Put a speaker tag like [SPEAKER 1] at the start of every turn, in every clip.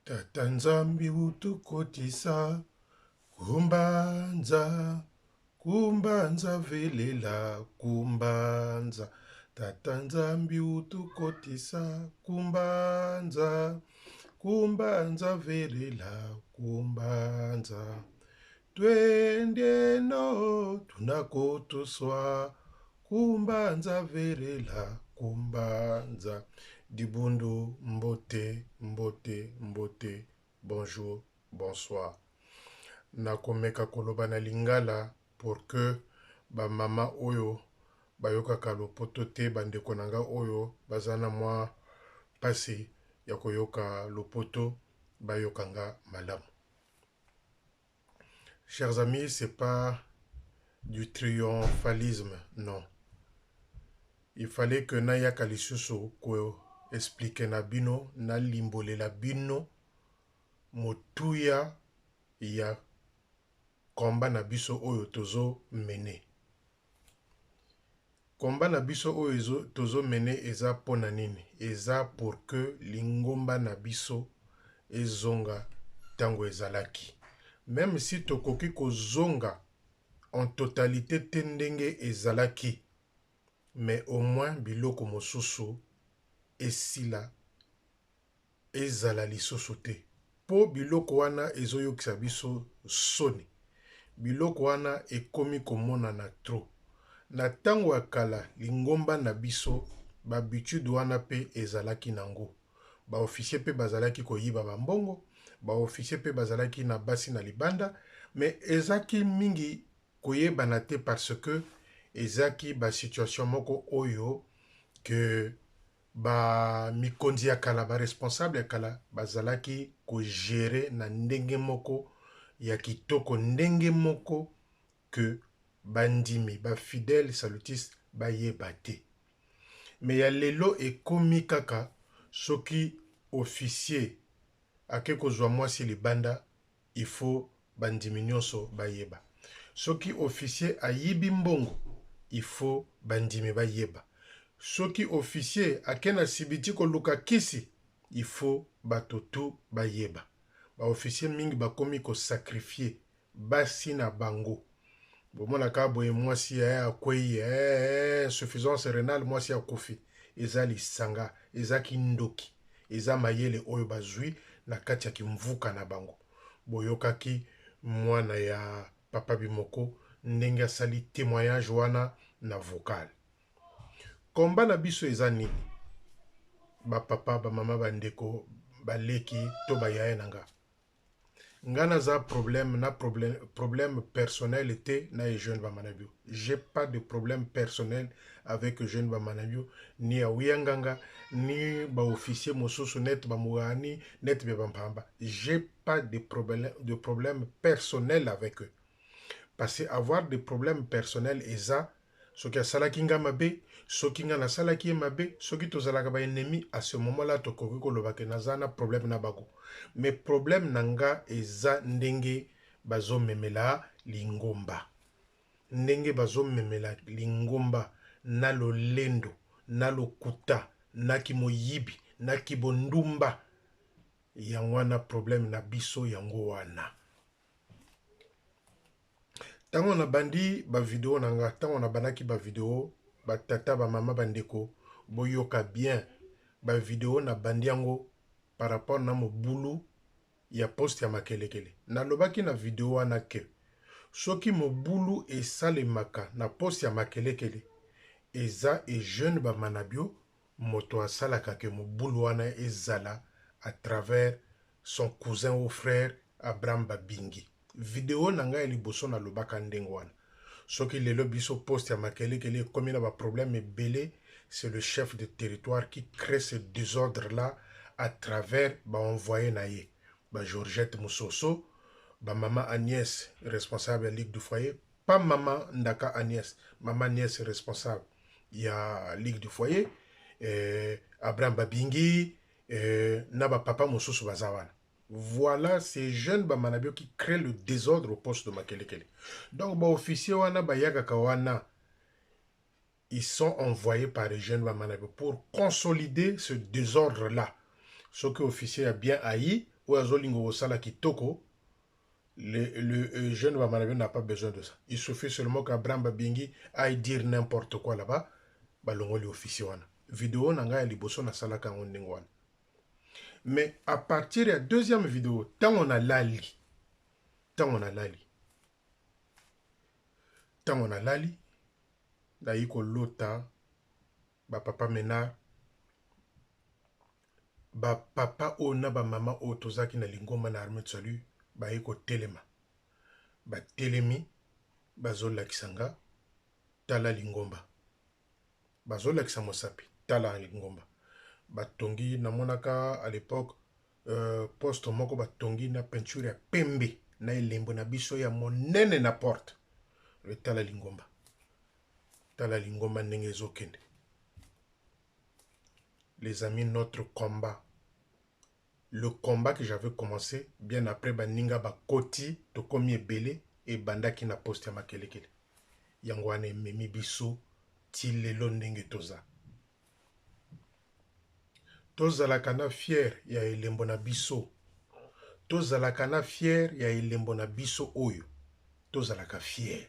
[SPEAKER 1] Tata Nzambi utukotisa kumbanza kumbanza velela kumbanza. Tata Nzambi utukotisa kumbanza kumbanza velela kumbanza. Twende no tunakotoswa kumbanza velela kumbanza. Dibundo mbote mbote mbote. Bonjour, bonsoir. Nakomeka koloba na lingala pour que ba mama oyo bayokaka lopoto te, bandeko nanga oyo bazana mwa pasi ya koyoka lopoto bayokanga malamu. Chers amis, c'est pas du triomphalisme, non. Il fallait que nayaka lisusu ko explique na bino, na limbole la bino motuya ya komba na biso oyo tozo mene. Komba na biso oyo tozo mene eza pona nini? Eza pour que lingomba na biso ezonga tango ezalaki. Même si tokoki kozonga en totalité te ndenge ezalaki, mais au moins biloko mosusu esila ezala lisusu te. Po biloko wana ezoyokisa biso soni. Biloko wana ekomi komona na tro. Na tango ya kala lingomba na biso ba habitude wana pe ezalaki nango. Ba officier pe bazalaki koyiba bambongo, ba officier pe bazalaki na basi na libanda, mais ezaki mingi koyeba na te parce que ezaki ba situation moko oyo que ba mikonzi ya kala, ba responsable ya kala bazalaki ko gérer na ndenge moko ya kitoko, ndenge moko que bandimi, ba fidèle salutiste bayeba te. Mais ya lelo ekomi kaka soki officier ake kozwa mwasi libanda, il faut bandimi nyonso bayeba. Soki officier ayibi mbongo, il faut bandimi bayeba. Soki officier ake na sibiti koluka kisi, il faut batotu bayeba. Ba officier mingi bakomi ko sacrifier basi na bango. Bomona ka boye mwasi ya akwei insuffisance rénale, mwasi ya kofi. Eza lisanga, eza kindoki, eza mayele oyo bazwi na kati ya kimvuka na bango. Boyokaki mwana ya papa Bimoko ndenge asali témoignage wana na vocal. Komba na biso eza nini? Ba papa, ba mama, bandeko, baleki to bayaye nanga. Ngana za problème personnel était na jeune bamanabio. J'ai pas de problème personnel avec jeune bamanabio, ni awiyanganga, ni ba officier mososo net ba muani, net be bampamba. J'ai pas de problème personnel avec eux. Parce que avoir des problèmes personnels eza soki asalaki nga mabe, soki nga nasalaki ye mabe, soki tozalaka ba ennemi, à ce moment-là tokoki kolobaka naza na problème na bako. Mais problème nanga eza ndenge bazo memela lingomba. Ndenge bazo memela lingomba na lolendo, na lokuta, na kimoyibi, na kibondumba. Yango wana problème na biso yango wana. Tango na bandi ba video nanga, tango na banaki ba video, ba tata ba mama bandeko, boyoka bien ba video na bandi yango par rapport na mobulu ya poste ya makelekele. Na lobaki na video wana ke soki mobulu esalemaka na poste ya makelekele, eza e jeune ba manabio moto asalaka ke mobulu wana ezala à travers son cousin ou frère Abraham Babingi. Video nanga ya liboso na lobaka ndenge wana. Soki lelo biso poste ya makelekele komi na ba problème ebele, c'est le chef de territoire qui crée ce désordre là à travers ba envoyé na ye. Ba Georgette Moussoso, ba maman Agnès responsable de la Ligue du foyer, pas maman Ndaka Agnès, maman Agnès responsable de la Ligue du foyer, Abraham Babingi, na ba papa Moussoso bazawana. Voilà ces jeunes bamanabio qui créent le désordre au poste de Makelekele. Donc, ba officier wana ba yaga kawana, ils sont envoyés par les jeunes bamanabio pour consolider ce désordre-là. Ce que officier a bien haï, ou azolingo osala kitoko, le jeune Wamanabe n'a pas besoin de ça. Il suffit seulement qu'Abraham Babingi aille dire n'importe quoi là-bas, balongo les officiers wana. Vidéo nanga ya liboso na salaka ngondengwana. Mais à partir de la deuxième vidéo, tant on a lali, daiko lota, ba papa mena, ba papa o na ba mama o tozaki na lingomba na armée de salut, baiko telema. Ba telemi, bazola kisanga, tala lingomba. Bazola kisamo sapi, tala lingomba. Batongi na monaka à l'époque, poste moko batongi na peinture ya pembe na elembo na biso ya monene na porte. Le tala lingomba. Tala lingomba ndenge ezokende. Les amis, notre combat, le combat que j'avais commencé bien après baninga bakoti to komi ebele et bandaki na poste ya makelekele. Yango wana ememi biso ti lelo ndenge toza. Tozalaka na fier ya elembo na biso. Tozalaka na fier ya elembo na biso oyo. Tozalaka fier.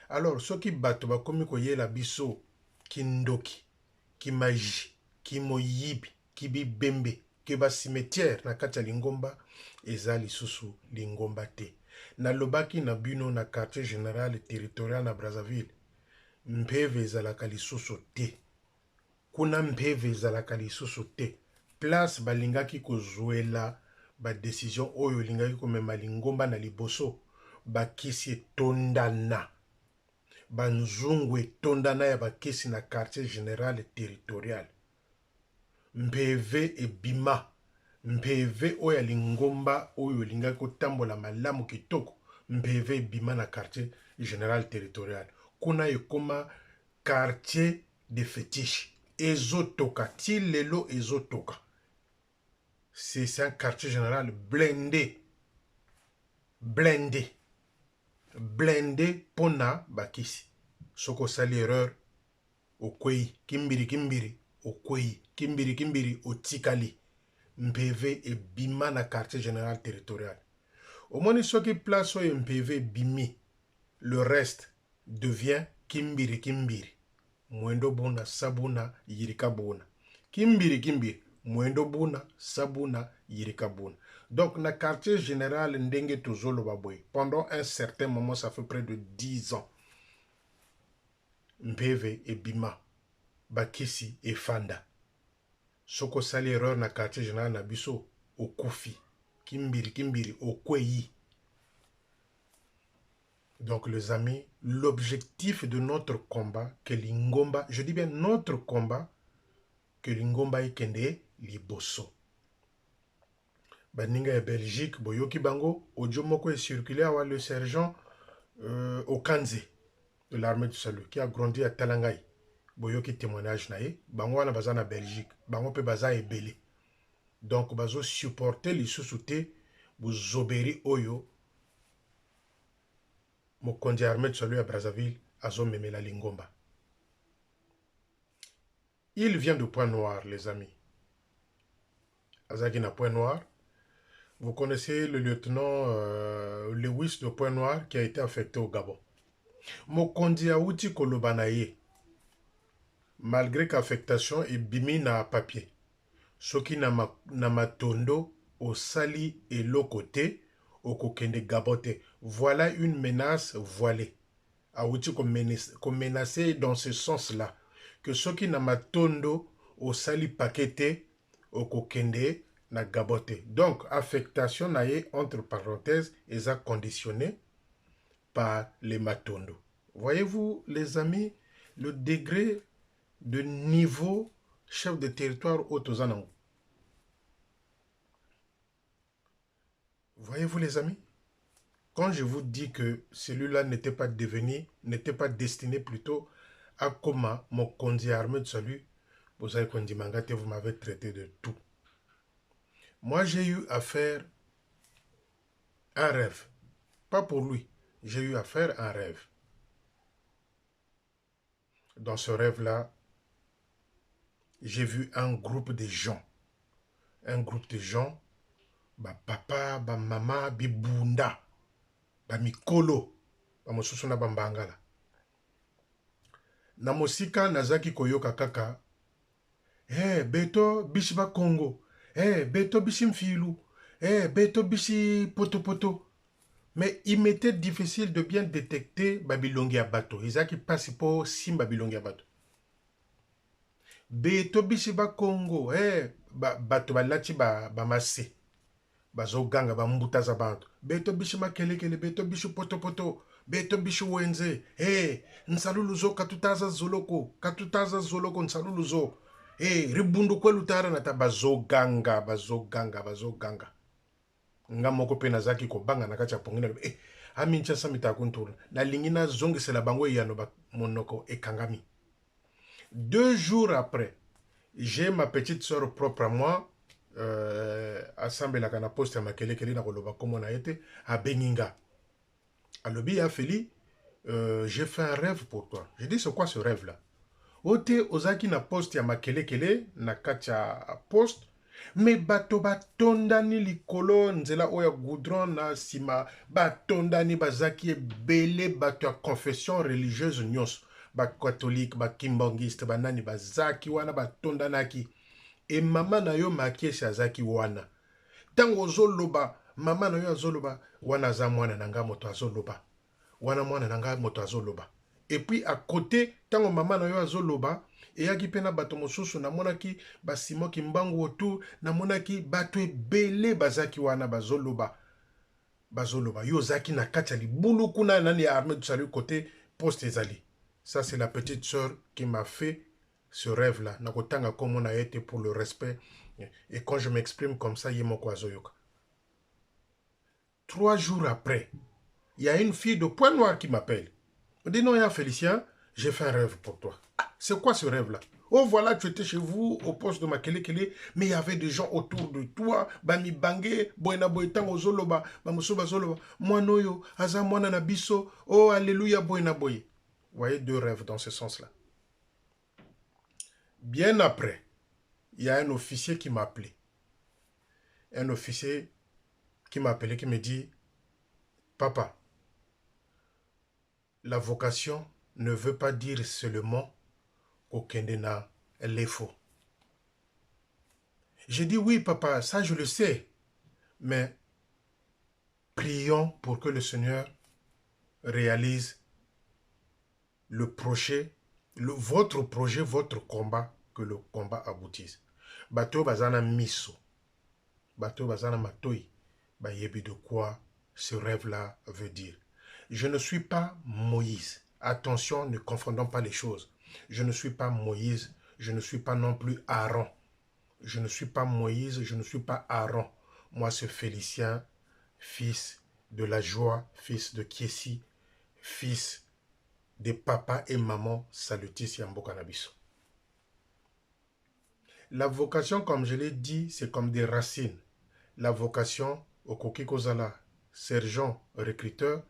[SPEAKER 1] Alors, soki bato bakomi koyela biso kindoki, ki magie, ki moyibi, ki bibembe, ki ba cimetière na kati ya lingomba, eza lisusu lingomba te. Na lobaki na bino na quartier général territorial na Brazzaville, mpeve ezalaka lisusu te. Kuna mpeve ezalaka lisusu te. Place balingaki kozwela ba décision oyo lingaki komema lingomba na liboso, bakisi etondana. Banzungu etondana ya bakisi na quartier général territorial. Mpeve ebima. Mpeve oyo lingomba oyo lingaki kotambola malamu kitoko. Mpeve ebima na quartier général territorial. Kuna ekoma quartier de fétiche. Ezotoka. Ti lelo ezotoka. C'est un quartier général blindé. Blindé. Blindé pona bakisi. Soko sali erreur. Okwei. Kimbiri. Okwei. Kimbiri. Otikali. MPV et bima na quartier général territorial. Au moins, soki place oyo MPV bimi. Le reste devient kimbiri. Mwendo bona, sabuna, yirika bona. Kimbiri. Mwendo bona, sabuna, yirika bona. Donc, na quartier général ndenge tozolo baboy. Pendant un certain moment, ça fait près de 10 ans. MPV et bima. Bakisi et fanda. Soko sali erreur na quartier général na biso. Okufi. Kimbiri. Okwei. Donc, les amis, l'objectif de notre combat, que Lingomba, je dis bien notre combat, que Lingomba ekende liboso. Baninga ya Belgique, boyoki bango, audio moko est circulé à le sergent Okanze de l'armée du salut, qui a grandi à Talangai. Boyoki témoignage nae, bango wana baza na Belgique, bango pe baza ebele. Donc, bazo supporter les sous-soutés, bozoberi oyo, mokonzi armée de salut à Brazzaville, azo memela lingomba. Il vient de Pointe-Noire, les amis. Azaki na Pointe-Noire. Vous connaissez le lieutenant Lewis de Pointe-Noire qui a été affecté au Gabon. Mokonzi Aouti Kolobanaye, malgré qu'affectation et bimi na papier. Soki na matondo au sali et l'autre côté, au kokende gabote. Voilà une menace voilée. Aouti comme menacé dans ce sens-là. Que soki na matondo au sali pakete, au kokende na gabote. Donc, affectation naye, entre parenthèses, est conditionné par les matondo. Voyez-vous, les amis, le degré de niveau chef de territoire au Tozanango. Voyez-vous, les amis, quand je vous dis que celui-là n'était pas destiné plutôt à comment mon conduit armé de salut, vous avez dit, Mangate, vous m'avez traité de tout. Moi, j'ai eu à faire un rêve. Pas pour lui. J'ai eu à faire un rêve. Dans ce rêve-là, j'ai vu un groupe de gens. Un groupe de gens ba papa, ba mama, bibunda, ba mikolo, ba mosusu na bambangala. Na mosika nazaki koyoka kaka, beto bishi ba Congo, beto bishi mfilu, beto bishi poto poto. Mais il m'était difficile de bien détecter babilongi ya bato. Ezaki pasi po simba bilongi ya bato. Beto bishi ba Congo, bato balati ba mase. Bazo ganga ba mbutaza bantu. Beto bishi makelekele, beto bishi poto poto, beto bishi wenze. Nsaluluzo katutaza zoloko nsaluluzo. Ribundu kwelu tara nata bazo ganga. Nga moko pe nazaki ko banga na kati ya pongina. Amincha samita kuntuna. Na lingina zongisela bango yano ba monoko ekangami. 2 jours après, j'ai ma petite soeur propre à moi, assemblée la kana poste à makelekele na koloba komo na été à Beninga. Alobi a feli, j'ai fait un rêve pour toi. J'ai dit c'est quoi ce rêve là? Ote ozaki na poste ya makelekele na kati ya poste, mais bato batondani likolo nzela oya goudron na sima batondani bazaki ebele bato ya confession religieuse nyonso. Ba catholique, ba kimbangiste, ba nani bazaki wana batondanaki. E mama na yo makiesi azaki wana. Tango ozoloba, mama na yo azoloba, wana za mwana nanga moto azoloba. Wana mwana nanga moto azoloba. Et puis à côté, tango mama na yo azoloba, eyaki pena bato mosusu na monaki basimo kimbangu autour, na monaki bato ebele bazaki wana bazoloba. Bazoloba. Yo zaki na kati libulu kuna nani armée du salut côté poste ezali. Ça, c'est la petite sœur qui m'a fait ce rêve-là. Nakotanga comme on a été pour le respect. Et quand je m'exprime comme ça, yemoko azoyoka. 3 jours après, il y a une fille de Point Noir qui m'appelle. On dit non, il y a Félicien, j'ai fait un rêve pour toi. Ah, c'est quoi ce rêve-là? Oh, voilà, tu étais chez vous, au poste de Makelekele, mais il y avait des gens autour de toi. Bami Bangé, Boena Boetang, Ozoloba, Bamusoba Zoloba, Moanoyo, Aza Moana Nabiso, oh, Alléluia, Boena Boye. Vous voyez 2 rêves dans ce sens-là. Bien après, il y a un officier qui m'a appelé. Un officier qui m'a appelé, qui me dit, papa, la vocation ne veut pas dire seulement qu'Okendena est faux. J'ai dit, oui, papa, ça je le sais, mais prions pour que le Seigneur réalise le projet, votre projet, votre combat, que le combat aboutisse. Bato bazana miso, bato bazana matoi, bayebi de quoi ce rêve-là veut dire. Je ne suis pas Moïse. Attention, ne confondons pas les choses. Je ne suis pas Moïse, je ne suis pas non plus Aaron. Je ne suis pas Moïse, je ne suis pas Aaron. Moi, c'est Félicien, fils de la joie, fils de Kiesi, fils de papa et maman Salutis Yambo Canabiso. La vocation, comme je l'ai dit, c'est comme des racines. La vocation, au Kokikozala, sergent, recruteur,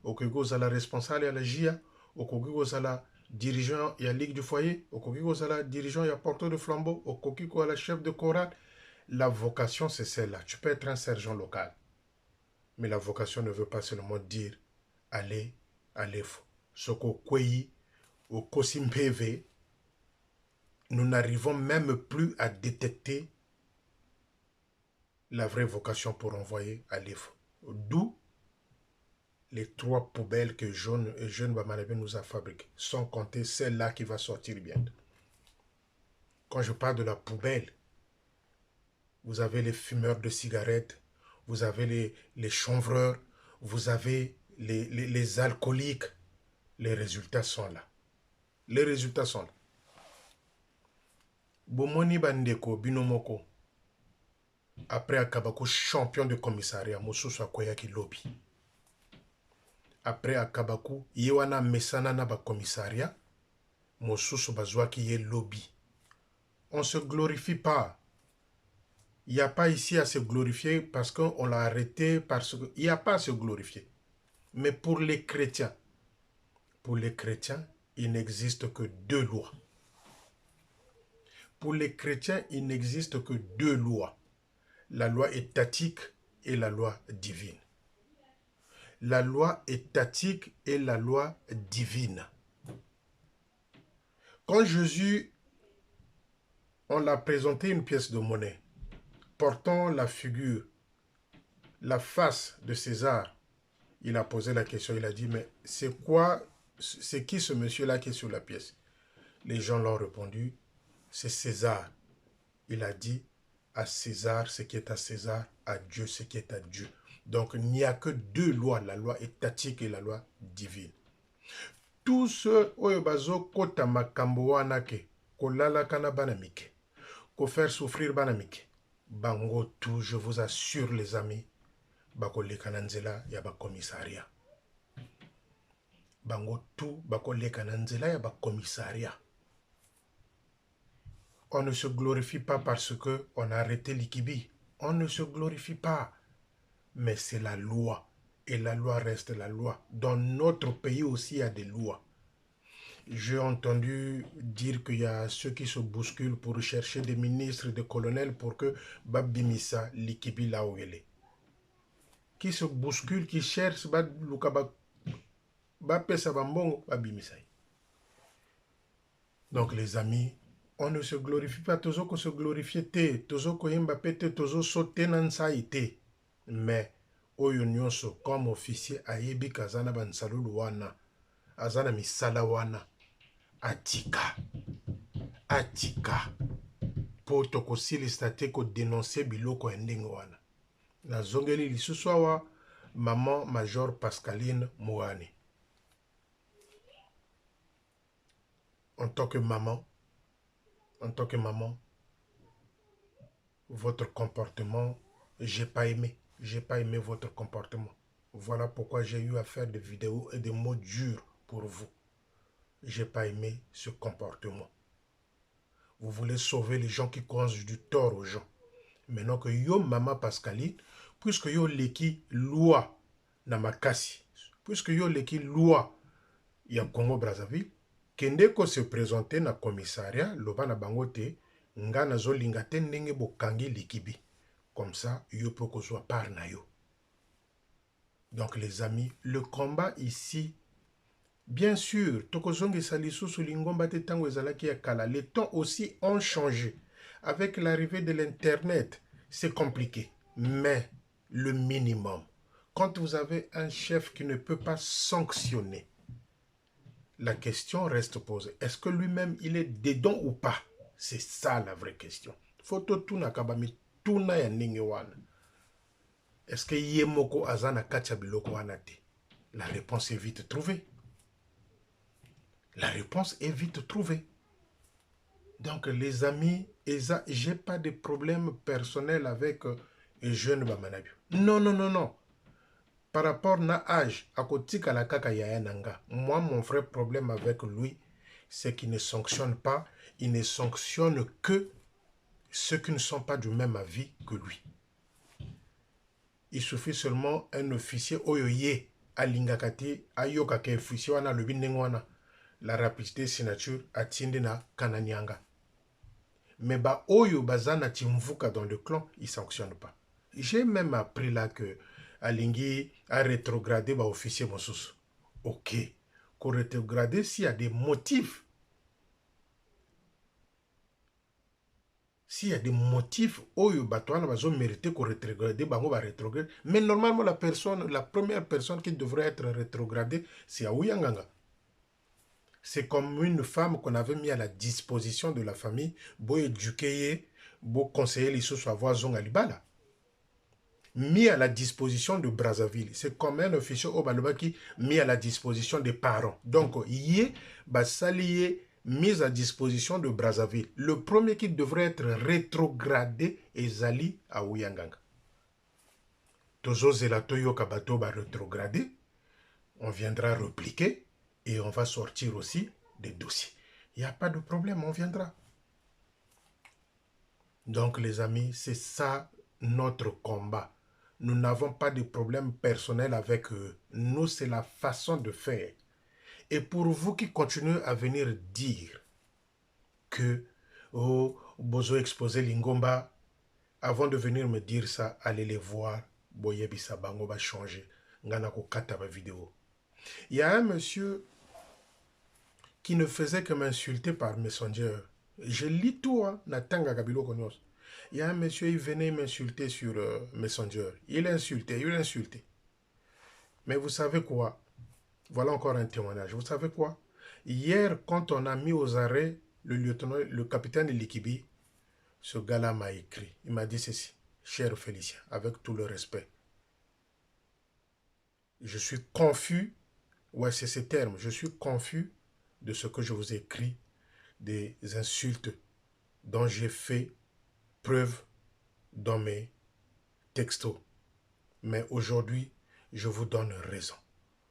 [SPEAKER 1] au Kokikozala, responsable à la GIA, au Kokikozala, dirigeant et à Ligue du foyer, au Kokikozala, dirigeant et à porteur de flambeau, au Kokikozala, chef de chorale. La vocation, c'est celle-là. Tu peux être un sergent local. Mais la vocation ne veut pas seulement dire allez, allez. Ce qu'au Kweyi, au Kosimpeve, nous n'arrivons même plus à détecter la vraie vocation pour envoyer à l'IF. D'où les 3 poubelles que Jeune Bamanabé nous a fabriquées, sans compter celle-là qui va sortir bientôt. Quand je parle de la poubelle, vous avez les fumeurs de cigarettes, vous avez les chanvreurs, vous avez les alcooliques. Les résultats sont là. Les résultats sont là. Bomoni Bandeko, Binomoko, après Akabako, champion de commissariat, Mosusu Akoyaki lobby. Après Akabaku, Yewana Mesana na ba commissariat, Mosusu Bazwaki ye lobby. On ne se glorifie pas. Il n'y a pas ici à se glorifier parce qu'on l'a arrêté, parce qu'il n'y a pas à se glorifier. Mais pour les chrétiens, il n'existe que 2 lois. Pour les chrétiens, il n'existe que 2 lois. La loi étatique et la loi divine. La loi étatique et la loi divine. Quand Jésus, on l'a présenté une pièce de monnaie portant la figure, la face de César, il a posé la question, il a dit, mais c'est quoi, c'est qui ce monsieur-là qui est sur la pièce? Les gens l'ont répondu, c'est César. Il a dit, à César ce qui est à César, à Dieu ce qui est à Dieu. Donc il n'y a que deux lois, la loi étatique et la loi divine. Tous ceux oyo bazo kota makambo wana ke kolala kana banamike, ko faire souffrir banamike, bango tout, je vous assure les amis, bakoleka na nzela ya bakomisaria. Bango tout bakoleka na nzela ya bakomisaria. On ne se glorifie pas parce qu'on a arrêté l'Ikibi. On ne se glorifie pas. Mais c'est la loi. Et la loi reste la loi. Dans notre pays aussi, il y a des lois. J'ai entendu dire qu'il y a ceux qui se bousculent pour chercher des ministres, des colonels pour que Babimisa l'Ikibi là où elle est. Qui se bousculent, qui cherchent Babimisa. Donc les amis, on ne se glorifie pas, tozo ko se glorifier te, tozo ko yimba pete, tozo sauter nansa ite. Mais, oyo nyonso, comme officier, ayebi kazana bansalulu wana, azana misala wana, atika, po toko silista te ko dénoncer biloko endenge wana. Na zongeli lisusu awa, maman Major Pascaline Mouani. En tant que maman, votre comportement, j'ai pas aimé votre comportement. Voilà pourquoi j'ai eu à faire des vidéos et des mots durs pour vous. J'ai pas aimé ce comportement. Vous voulez sauver les gens qui causent du tort aux gens. Maintenant que yo maman Pascaline, puisque yo leki loi na makasi, puisque yo leki loi ya Congo Brazzaville, kende ko se présenter na commissariat loba na bangote nga nazolinga te ndenge bokangi likibi. Comme ça, yo peut que soit par na yo. Donc les amis, le combat ici, bien sûr, tokozongi salisu su lingomba te tango ezalaki ya kala. Les temps aussi ont changé. Avec l'arrivée de l'internet, c'est compliqué. Mais le minimum, quand vous avez un chef qui ne peut pas sanctionner, la question reste posée. Est-ce que lui-même, il est dedans ou pas? C'est ça la vraie question. Photo tuna kabami tuna ya ninge wana. Est-ce que yemoko azana kacha biloko wana te? La réponse est vite trouvée. La réponse est vite trouvée. Donc les amis, j'ai pas de problème personnel avec jeune Bamanabi. Non. Par rapport à l'âge, à côté de la kaka yayananga, moi, mon vrai problème avec lui, c'est qu'il ne sanctionne pas, il ne sanctionne que ceux qui ne sont pas du même avis que lui. Il suffit seulement un officier oyoye alingakati ayokake officier wana le binengwana la rapidité signature atindi na kananyanga. Mais ba oyo bazana timvuka dans le clan, il sanctionne pas. J'ai même appris là que Alingi a rétrogradé ba officier mosusu. Ok, qu'on rétrogradé s'il y a des motifs. S'il y a des motifs, oyo batouana bazo mérité qu'on rétrograde, bango ba rétrograde. Mais normalement la première personne qui devrait être rétrogradée, c'est Aouyanganga. C'est comme une femme qu'on avait mis à la disposition de la famille, bo éduquer, bo conseiller les choses à voir zonga libala. Mis à la disposition de Brazzaville. C'est comme un officier au Balobaki mis à la disposition des parents. Donc, yé, basalié, mis à disposition de Brazzaville. Le premier qui devrait être rétrogradé est Zali à Ouyanganga. Tozo Zelato Yokabato va rétrograder. On viendra repliquer et on va sortir aussi des dossiers. Il n'y a pas de problème, on viendra. Donc, les amis, c'est ça notre combat. Nous n'avons pas de problème personnel avec eux. Nous, c'est la façon de faire. Et pour vous qui continuez à venir dire que Bozo exposé Lingomba, avant de venir me dire ça, allez les voir boyebisa bango va changer. Ngana ko kata ba vidéo. Il y a un monsieur qui ne faisait que m'insulter par Messenger. Je lis tout, hein, Natanga Kabilo Konyos. Il y a un monsieur, il venait m'insulter sur Messenger. Il insultait. Mais vous savez quoi? Voilà encore un témoignage. Vous savez quoi? Hier, quand on a mis aux arrêts le capitaine Likibi, ce gars-là m'a écrit. Il m'a dit ceci. Cher Félicien, avec tout le respect, je suis confus. Ouais, c'est ces termes. Je suis confus de ce que je vous ai écrit, des insultes dont j'ai fait preuve dans mes textos. Mais aujourd'hui, je vous donne raison.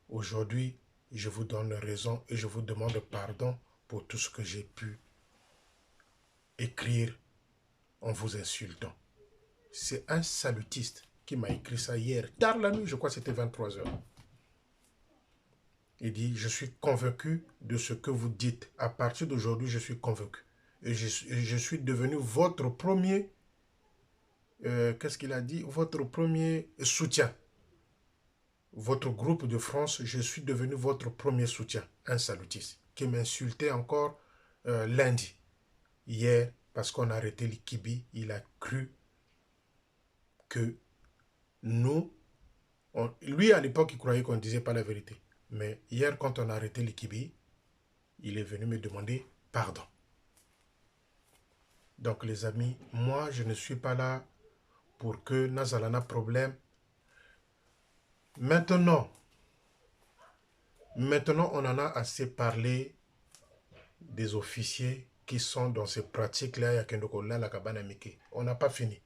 [SPEAKER 1] Aujourd'hui, je vous donne raison et je vous demande pardon pour tout ce que j'ai pu écrire en vous insultant. C'est un salutiste qui m'a écrit ça hier, tard la nuit, je crois que c'était 23 h. Il dit, je suis convaincu de ce que vous dites. À partir d'aujourd'hui, je suis convaincu. Et je suis devenu votre premier, qu'est-ce qu'il a dit? Votre premier soutien. Votre groupe de France, je suis devenu votre premier soutien. Un salutiste qui m'insultait encore lundi. Hier, parce qu'on a arrêté Likibi, il a cru que nous, lui à l'époque, il croyait qu'on ne disait pas la vérité. Mais hier, quand on a arrêté Likibi, il est venu me demander pardon. Donc les amis, moi, je ne suis pas là pour que Nazalana problème. Maintenant, on en a assez parlé des officiers qui sont dans ces pratiques-là. On n'a pas fini.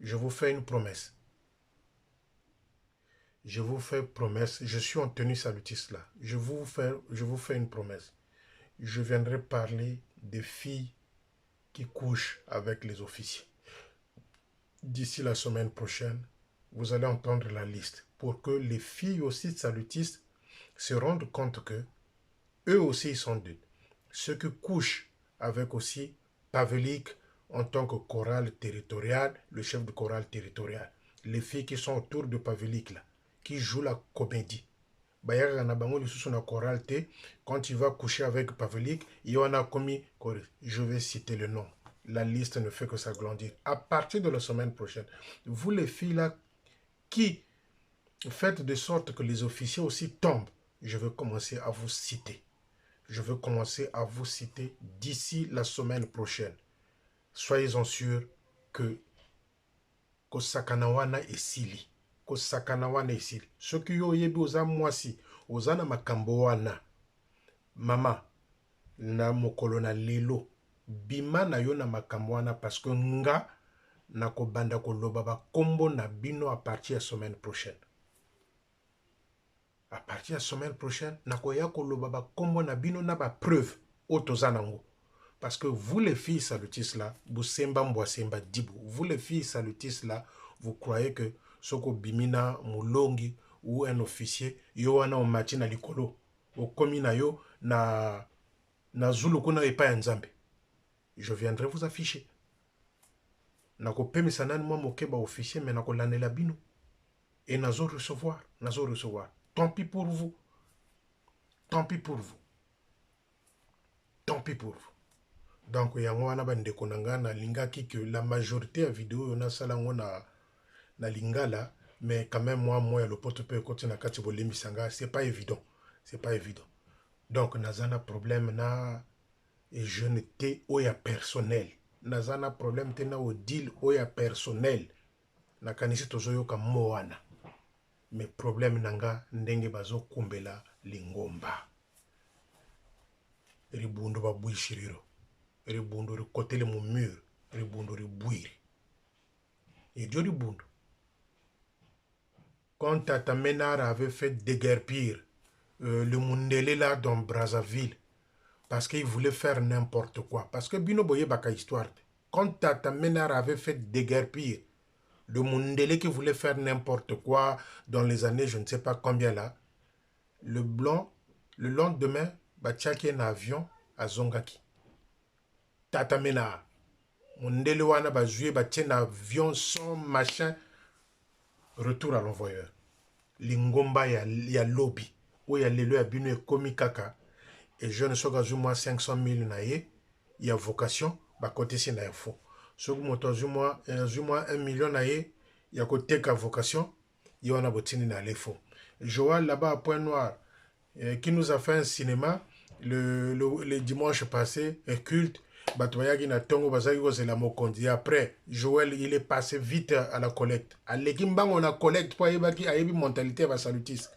[SPEAKER 1] Je vous fais une promesse. Je vous fais promesse. Je suis en tenue salutiste là. Je vous fais une promesse. Je viendrai parler des filles qui couchent avec les officiers. D'ici la semaine prochaine, vous allez entendre la liste pour que les filles aussi salutistes se rendent compte que eux aussi ils sont deux. Ceux qui couchent avec aussi Pavlik en tant que chorale territoriale, le chef de chorale territoriale. Les filles qui sont autour de Pavlik là, qui jouent la comédie. Quand tu vas coucher avec Pavlik, il y en a commis, je vais citer le nom. La liste ne fait que s'agrandir. À partir de la semaine prochaine, vous les filles là qui faites de sorte que les officiers aussi tombent, je vais commencer à vous citer. Je vais commencer à vous citer d'ici la semaine prochaine. Soyez-en sûrs que Kosakanawana et Sili. Kosakanawana et Sili. Ce qui yo yebi oza mwasi, oza na makambo wana. Mama, na mokolo na lelo. Bima na yo na makambo wana parce que nga na kobanda koloba ba kombo na bino à partir de la semaine prochaine. À partir de la semaine prochaine, na koya koloba ba kombo na bino na ba preuve otozanango. Parce que vous les filles salutistes là, vous semba mboasemba dibu. Vous les filles salutistes là, vous croyez que soko bimina mulongi ou un officier yo wana o matina likolo o komina yo na zulu kuna epa nzambe. Je viendrai vous afficher. Nako pemisa nani mwa mokeba officier mais nako lanela bino. Et nazo recevoir. Tant pis pour vous. Tant pis pour vous. Tant pis pour vous. Donc, yango wana bandeko nanga na lingaki que la majorité ya vidéo yona salango na lingala, mais quand même moi le pote peut côté na kati bolimisanga, c'est pas évident. C'est pas évident. Donc, nazana problème na et je n'étais oya personnel. Nazana problème tena au deal oya personnel. Na kanisi tozoyo ka moana. Mais problème nanga ndenge bazo kumbela lingomba. Ribundo ba buishiriro. Ribundo rikotele mu mur. Ribundo ribuiri. Et Dieu ribundo. Quand Tata Ménard avait fait déguerpir le Mundele là dans Brazzaville, parce qu'il voulait faire n'importe quoi. Parce que Bino Boye Baka histoire. Quand Tata Ménard avait fait déguerpir le Mundele qui voulait faire n'importe quoi dans les années, je ne sais pas combien là, le blanc, le lendemain, Bachaki un avion à Zongaki. Tata Ménard. Mundele wana bazoué batien avion sans machin. retour à l'envoyeur. Lingomba ya lobby. Où ya lelo ya bino e komi kaka. Et jeune soka zuma 500 000 na ye. Il y a vocation. Ba côté si na ya faux. Soku moto zuma 1 million na ye. Il y a côté ka vocation. Il y a botini na l'effort. Joël là-bas à Point Noir. Qui nous a fait un cinéma le dimanche passé. Un culte. Batoyagi na tongo bazaki ko la mokondi. Après, Joël il est passé vite à la collecte. À l'équimbang on a collecte pour ayebaki ayebi mentalité va salutiste.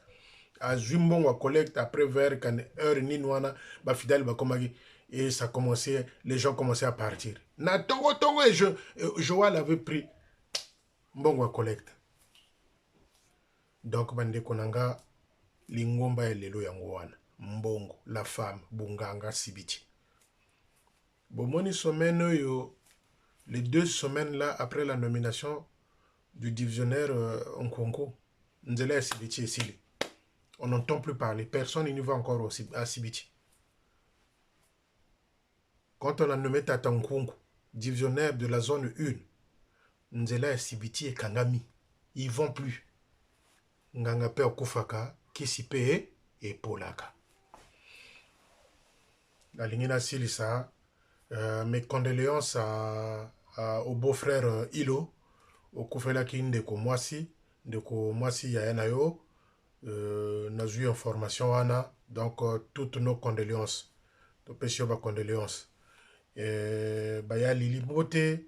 [SPEAKER 1] À Zumbong on collecte après vers quand heure ni noana ba fidèle ba komagi et ça commençait les gens commençaient à partir. Na tongo et Joël avait pris mbongo à collecte. Donc bande konanga lingomba elelo yango wana mbongo la femme bunganga sibiti. Bomoni semaine yo, les 2 semaines là après la nomination du divisionnaire Nkonko, Nzela Sibiti et Sili. On n'entend plus parler, personne n'y va encore à Sibiti. Quand on a nommé Tata Nkonko, divisionnaire de la zone 1, Nzela Sibiti et Kangami, ils vont plus. Ngangape Okufaka, Kisipe et Polaka. La ligne Silisa. Mes condoléances au beau-frère Ilo, au Koufelaki Ndeko Mwasi Yayanayo, n'a eu information Ana, donc toutes nos condoléances, nos péchés de condoléances. Baya Lili Bote,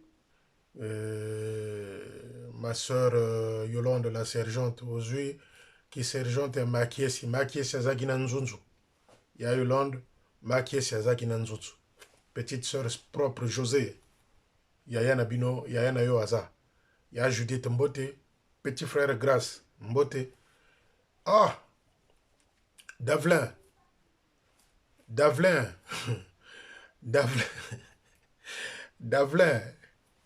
[SPEAKER 1] ma soeur Yolande, la sergente, aujourd'hui, qui sergente est maquillée Sazaki Nanzunzu. Ya Yolande, maquillée Sazaki Nanzunzu. Petite sœur propre José, Yaya Nabino, Yaya Nayo Aza, Yaya Judith Mbote, petit frère Grace Mbote. Ah, Davlin,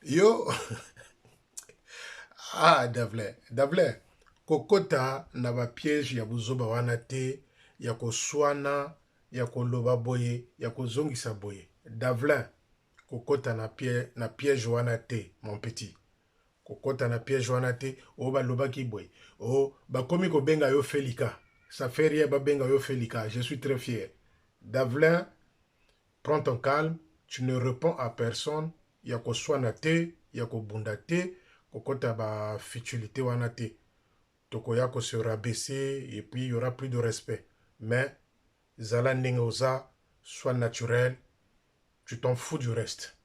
[SPEAKER 1] yo, ah, Davlin, kokota na ba piège ya buzoba wana te, ya koswana, ya koloba boye, ya kozongisa boye. Davlin, kokota na piège wana te, mon petit. Kokota na piège wana te, o ba loba ki boy. O ba komi ko benga yo Felika. Ça fait rien ba benga yo Felika. Je suis très fier. Davlin, prends ton calme, tu ne réponds à personne. Ya ko swana te, ya ko bunda te, kokota ba futilité wana te. Tokoya ko se rabaisser et puis il y aura plus de respect. Mais zala nengoza, sois naturel. Tu t'en fous du reste.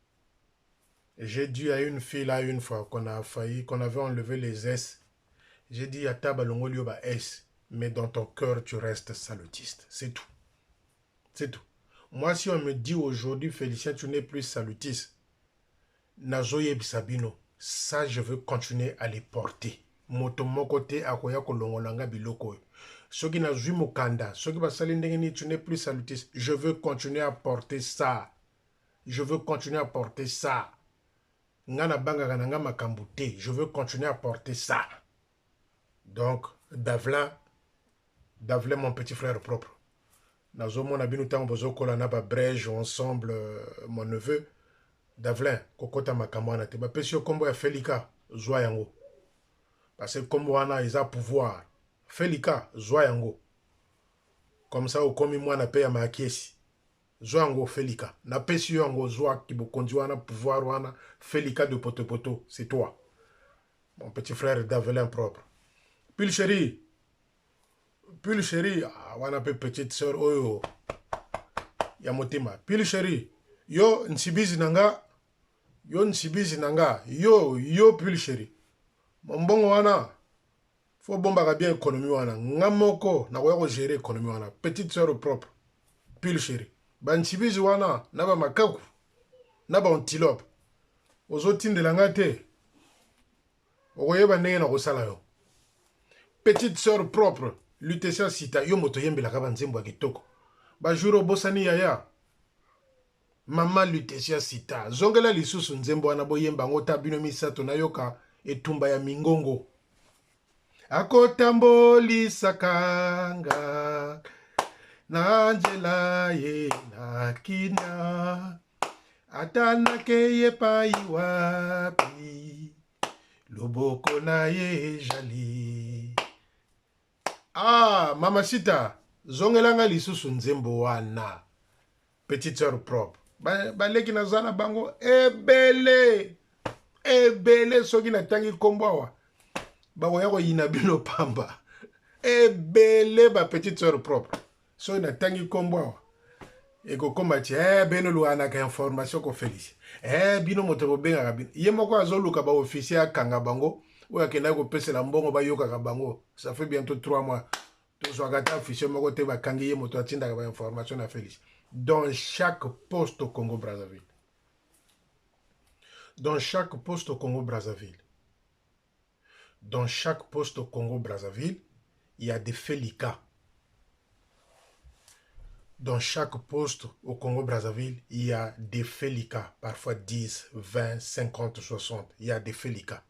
[SPEAKER 1] J'ai dit à une fille là une fois qu'on avait enlevé les S. J'ai dit à Tabalongo Lioba S, mais dans ton cœur tu restes salutiste. C'est tout. C'est tout. Moi si on me dit aujourd'hui Félicien tu n'es plus salutiste, Nazoye Bisabino, ça je veux continuer à les porter. Moto mokote akoya kolongolanga biloko. Ceux qui n'ont vu Mokanda, ceux qui va salindengeni tu n'es plus salutiste, je veux continuer à porter ça. Je veux continuer à porter ça. Ngana banga gananga makambute. Je veux continuer à porter ça. Donc, Davlin, mon petit frère propre. Nazo mon abinu tango bozo kola na ba brège ensemble, mon neveu. Davlin, kokota makamwana te. Ba pesio kombo ya Felika, zwa yango. Parce que kombo wana ils a pouvoir. Felika, zwa yango. Comme ça, au komi mwana pe ya makiesi. Zoango Felika. Na pesi yango zoa ki bokondi wana pouvoir wana Felika de poto. C'est toi. Mon petit frère Davelin propre. Puis le chéri, wana pe petite sœur oyo. Ya motima. Puis le chéri, yo nsibizi nanga. Yo puis le chéri. Mbongo wana. Faut bomba bien économie wana. Ngamoko na ko gérer économie wana. Petite sœur propre. Puis le chéri. Banchibizi wana naba makaku naba antilope ozotinde langa te okoyeba ndenge na kosala yo. Petite sœur propre Lutetia Sita yo moto yembelaka banzembo ya kitoko bajuro bosani yaya mama Lutetia Sita zongela lisusu nzembo wana boyemba ngo ta bino misato nayoka etumba ya mingongo akotambolisa kanga na njela ye na kina atanake ye pai wapi loboko na ye jali. Ah, Mamacita, zongelanga lisusu nzembo wana. Petite sœur propre. Baleki nazana bango ebele. Ebele soki na tangi kombawa. Bakoya ko yina bino pamba. Ebele ba petite sœur propre. Soki na tangi kombawa. Eko komba ti beno luana ka information ko félicie. Bino moto ko benga ka bino. Ye moko azoluka ba officier akanga bango. Oya kena ko pesela mbongo ba yoka ka bango. Ça fait bientôt 3 mois. Tout soit gata officier moko te ba kangi ye moto atinda ka ba information na félicie. Dans chaque poste au Congo-Brazzaville. Dans chaque poste au Congo-Brazzaville. Dans chaque poste au Congo-Brazzaville, il y a des félicats. Dans chaque poste au Congo-Brazzaville, il y a des félicats. Parfois 10, 20, 50, 60. Il y a des félicats.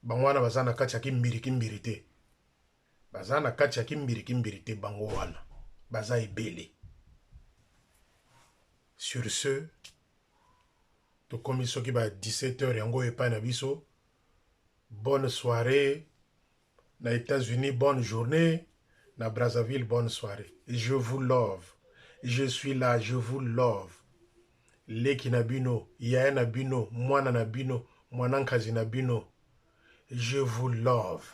[SPEAKER 1] Bangwana bazana kachaki mbirite. Bazana kachaki mbirite bangwana. Baza ebele. Sur ce, tout comme il s'occupe à 17h, yango epa na biso. Bonne soirée. Na États-Unis, bonne journée. Na Brazzaville, bonne soirée. Je vous love. Je suis là, je vous love. Leki na bino, Yae na bino, Mwana na bino, Mwanankazi na bino. Je vous love.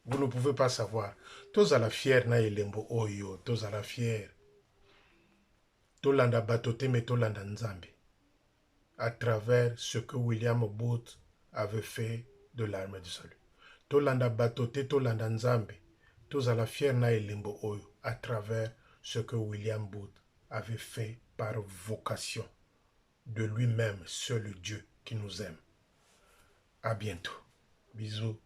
[SPEAKER 1] Vous ne pouvez pas savoir. Tous à la fière na elembo oyo, tous à la fière. Tolanda batote me tolanda nzambe. À travers ce que William Booth avait fait de l'armée du salut. Tolanda batote, tolanda nzambe. Tous à la fière na elembo oyo. À travers ce que William Booth avait fait par vocation de lui-même, seul Dieu qui nous aime. À bientôt. Bisous.